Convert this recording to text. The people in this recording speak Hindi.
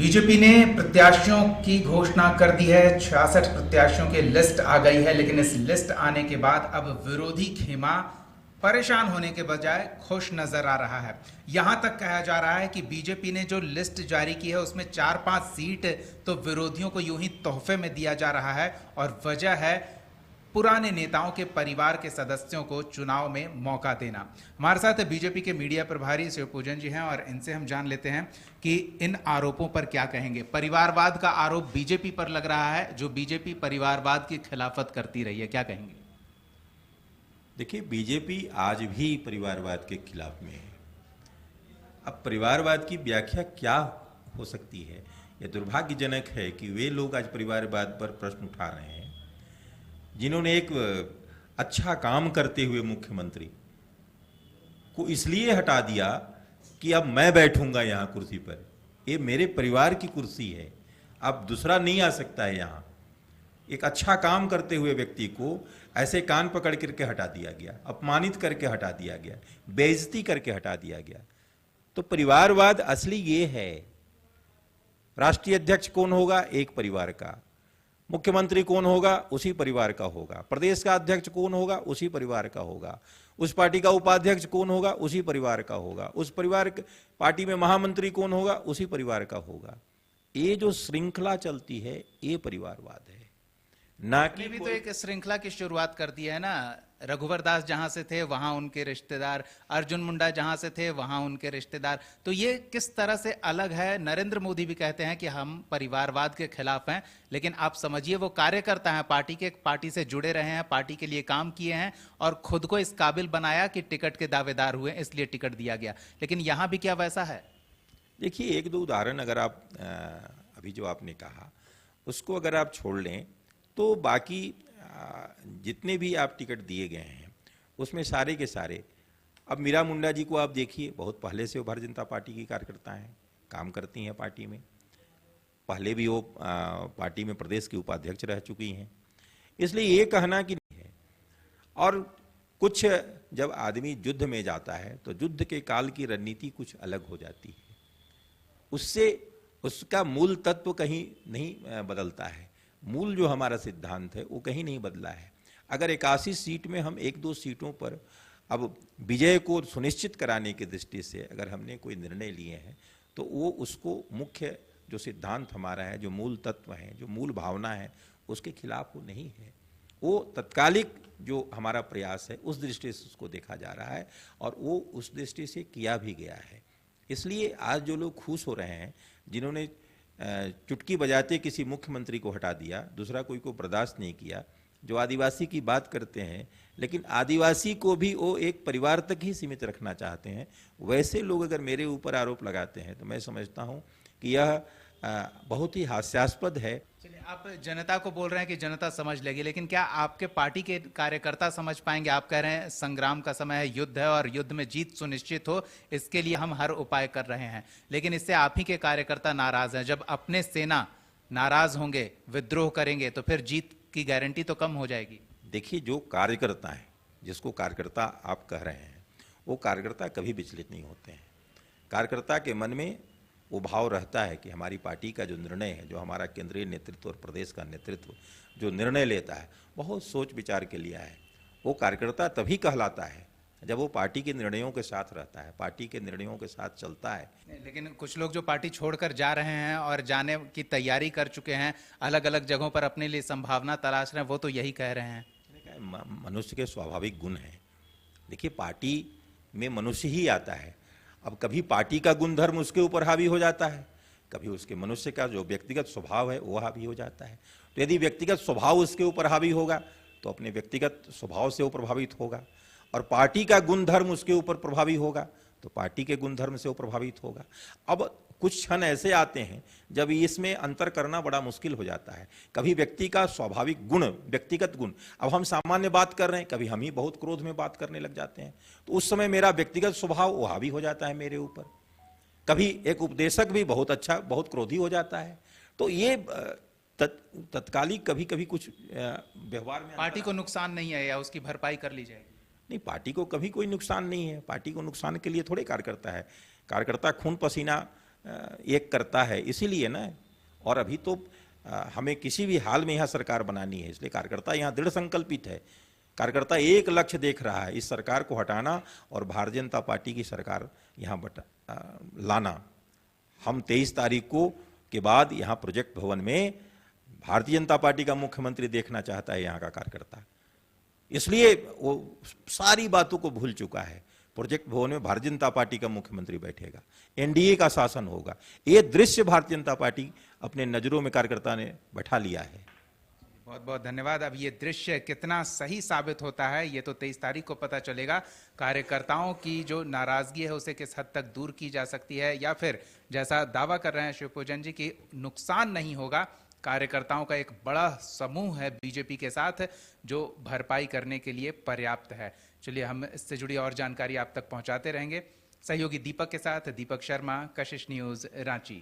बीजेपी ने प्रत्याशियों की घोषणा कर दी है। 66 प्रत्याशियों की लिस्ट आ गई है, लेकिन इस लिस्ट आने के बाद अब विरोधी खेमा परेशान होने के बजाय खुश नजर आ रहा है। यहां तक कहा जा रहा है कि बीजेपी ने जो लिस्ट जारी की है उसमें 4-5 सीट तो विरोधियों को यूं ही तोहफे में दिया जा रहा है, और वजह है पुराने नेताओं के परिवार के सदस्यों को चुनाव में मौका देना। हमारे साथ बीजेपी के मीडिया प्रभारी शिवपूजन जी हैं और इनसे हम जान लेते हैं कि इन आरोपों पर क्या कहेंगे। परिवारवाद का आरोप बीजेपी पर लग रहा है, जो बीजेपी परिवारवाद की खिलाफत करती रही है, क्या कहेंगे? देखिए, बीजेपी आज भी परिवारवाद के खिलाफ में है। अब परिवारवाद की व्याख्या क्या हो सकती है? यह दुर्भाग्यजनक है कि वे लोग आज परिवारवाद पर प्रश्न उठा रहे हैं जिन्होंने एक अच्छा काम करते हुए मुख्यमंत्री को इसलिए हटा दिया कि अब मैं बैठूंगा यहां कुर्सी पर, ये मेरे परिवार की कुर्सी है, अब दूसरा नहीं आ सकता है यहां। एक अच्छा काम करते हुए व्यक्ति को ऐसे कान पकड़ करके हटा दिया गया, अपमानित करके हटा दिया गया, बेइज्जती करके हटा दिया गया। तो परिवारवाद असली ये है। राष्ट्रीय अध्यक्ष कौन होगा? एक परिवार का। मुख्यमंत्री कौन होगा? उसी परिवार का होगा। प्रदेश का अध्यक्ष कौन होगा? उसी परिवार का होगा। उस पार्टी का उपाध्यक्ष कौन होगा? उसी परिवार का होगा। उस परिवार पार्टी में महामंत्री कौन होगा? उसी परिवार का होगा। ये जो श्रृंखला चलती है, ये परिवारवाद है। ना कि भी तो एक श्रृंखला की शुरुआत कर दी है ना। रघुवर दास जहां से थे वहां उनके रिश्तेदार, अर्जुन मुंडा जहां से थे वहां उनके रिश्तेदार। तो ये किस तरह से अलग है? नरेंद्र मोदी भी कहते हैं कि हम परिवारवाद के खिलाफ हैं, लेकिन आप समझिए वो कार्यकर्ता हैं, पार्टी से जुड़े रहे हैं, पार्टी के लिए काम किए हैं और खुद को इस काबिल बनाया कि टिकट के दावेदार हुए, इसलिए टिकट दिया गया। लेकिन यहां भी क्या वैसा है? देखिए, एक दो उदाहरण अगर आप अभी जो आपने कहा उसको अगर आप छोड़ लें तो बाकी जितने भी आप टिकट दिए गए हैं उसमें सारे के सारे, अब मीरा मुंडा जी को आप देखिए, बहुत पहले से वो भारतीय जनता पार्टी की कार्यकर्ता हैं, काम करती हैं पार्टी में। पहले भी वो पार्टी में प्रदेश की उपाध्यक्ष रह चुकी हैं। इसलिए ये कहना कि नहीं है। और कुछ जब आदमी युद्ध में जाता है तो युद्ध के काल की रणनीति कुछ अलग हो जाती है, उससे उसका मूल तत्व कहीं नहीं बदलता है। मूल जो हमारा सिद्धांत है वो कहीं नहीं बदला है। अगर 81 सीट में हम 1-2 सीटों पर अब विजय को सुनिश्चित कराने की दृष्टि से अगर हमने कोई निर्णय लिए हैं तो वो उसको मुख्य जो सिद्धांत हमारा है, जो मूल तत्व है, जो मूल भावना है, उसके खिलाफ वो नहीं है। वो तत्कालिक जो हमारा प्रयास है उस दृष्टि से उसको देखा जा रहा है और वो उस दृष्टि से किया भी गया है। इसलिए आज जो लोग खुश हो रहे हैं, जिन्होंने चुटकी बजाते किसी मुख्यमंत्री को हटा दिया, दूसरा कोई को बर्दाश्त नहीं किया, जो आदिवासी की बात करते हैं लेकिन आदिवासी को भी वो एक परिवार तक ही सीमित रखना चाहते हैं, वैसे लोग अगर मेरे ऊपर आरोप लगाते हैं तो मैं समझता हूं कि यह बहुत ही हास्यास्पद है। चलिए, आप जनता को बोल रहे हैं कि जनता समझ लेगी, लेकिन क्या आपके पार्टी के कार्यकर्ता समझ पाएंगे? आप कह रहे हैं संग्राम का समय है, युद्ध है और युद्ध में जीत सुनिश्चित हो, इसके लिए हम हर उपाय कर रहे हैं, लेकिन इससे आप ही के कार्यकर्ता नाराज हैं। जब अपने सेना नाराज होंगे, विद्रोह करेंगे, तो फिर जीत की गारंटी तो कम हो जाएगी। देखिए, जो कार्यकर्ता है, जिसको कार्यकर्ता आप कह रहे हैं, वो कार्यकर्ता कभी विचलित नहीं होते हैं। कार्यकर्ता के मन में वो भाव रहता है कि हमारी पार्टी का जो निर्णय है, जो हमारा केंद्रीय नेतृत्व और प्रदेश का नेतृत्व जो निर्णय लेता है, बहुत सोच विचार के लिया है। वो कार्यकर्ता तभी कहलाता है जब वो पार्टी के निर्णयों के साथ रहता है, पार्टी के निर्णयों के साथ चलता है। लेकिन कुछ लोग जो पार्टी छोड़कर जा रहे हैं और जाने की तैयारी कर चुके हैं, अलग अलग जगहों पर अपने लिए संभावना तलाश रहे हैं, वो तो यही कह रहे हैं। मनुष्य के स्वाभाविक गुण हैं। देखिए, पार्टी में मनुष्य ही आता है। अब कभी पार्टी का गुणधर्म उसके ऊपर हावी हो जाता है, कभी उसके मनुष्य का जो व्यक्तिगत स्वभाव है वो हावी हो जाता है। तो यदि व्यक्तिगत स्वभाव उसके ऊपर हावी होगा तो अपने व्यक्तिगत स्वभाव से वो प्रभावित होगा, और पार्टी का गुणधर्म उसके ऊपर प्रभावी होगा तो पार्टी के गुणधर्म से वो प्रभावित होगा। अब कुछ क्षण ऐसे आते हैं जब इसमें अंतर करना बड़ा मुश्किल हो जाता है। कभी व्यक्ति का स्वाभाविक गुण, व्यक्तिगत गुण, अब हम सामान्य बात कर रहे हैं, कभी हम ही बहुत क्रोध में बात करने लग जाते हैं, तो उस समय मेरा व्यक्तिगत स्वभाव वो हावी हो जाता है मेरे ऊपर। कभी एक उपदेशक भी बहुत अच्छा, बहुत क्रोधी हो जाता है। तो ये तत्कालिक कभी कभी कुछ व्यवहार में पार्टी को नुकसान नहीं है या उसकी भरपाई कर ली जाएगी? नहीं, पार्टी को कभी कोई नुकसान नहीं है। पार्टी को नुकसान के लिए थोड़े कार्यकर्ता है। कार्यकर्ता खून पसीना एक करता है, इसीलिए ना। और अभी तो हमें किसी भी हाल में यहाँ सरकार बनानी है, इसलिए कार्यकर्ता यहाँ दृढ़ संकल्पित है। कार्यकर्ता एक लक्ष्य देख रहा है, इस सरकार को हटाना और भारतीय जनता पार्टी की सरकार यहाँ लाना। हम 23 तारीख को के बाद यहाँ प्रोजेक्ट भवन में भारतीय जनता पार्टी का मुख्यमंत्री देखना चाहता है यहाँ का कार्यकर्ता, इसलिए वो सारी बातों को भूल चुका है। प्रोजेक्ट भवन में भारतीय जनता पार्टी का मुख्यमंत्री बैठेगा, एनडीए का शासन होगा। ये दृश्य भारतीय जनता पार्टी अपने नजरों में कार्यकर्ता ने बैठा लिया है। बहुत बहुत धन्यवाद। अब ये दृश्य कितना सही साबित होता है ये तो 23 तारीख को पता चलेगा। कार्यकर्ताओं की जो नाराजगी है उसे किस हद तक दूर की जा सकती है, या फिर जैसा दावा कर रहे हैं शिवपूजन जी की नुकसान नहीं होगा। कार्यकर्ताओं का एक बड़ा समूह है बीजेपी के साथ जो भरपाई करने के लिए पर्याप्त है। चलिए हम इससे जुड़ी और जानकारी आप तक पहुंचाते रहेंगे। सहयोगी दीपक के साथ दीपक शर्मा, कशिश न्यूज, रांची।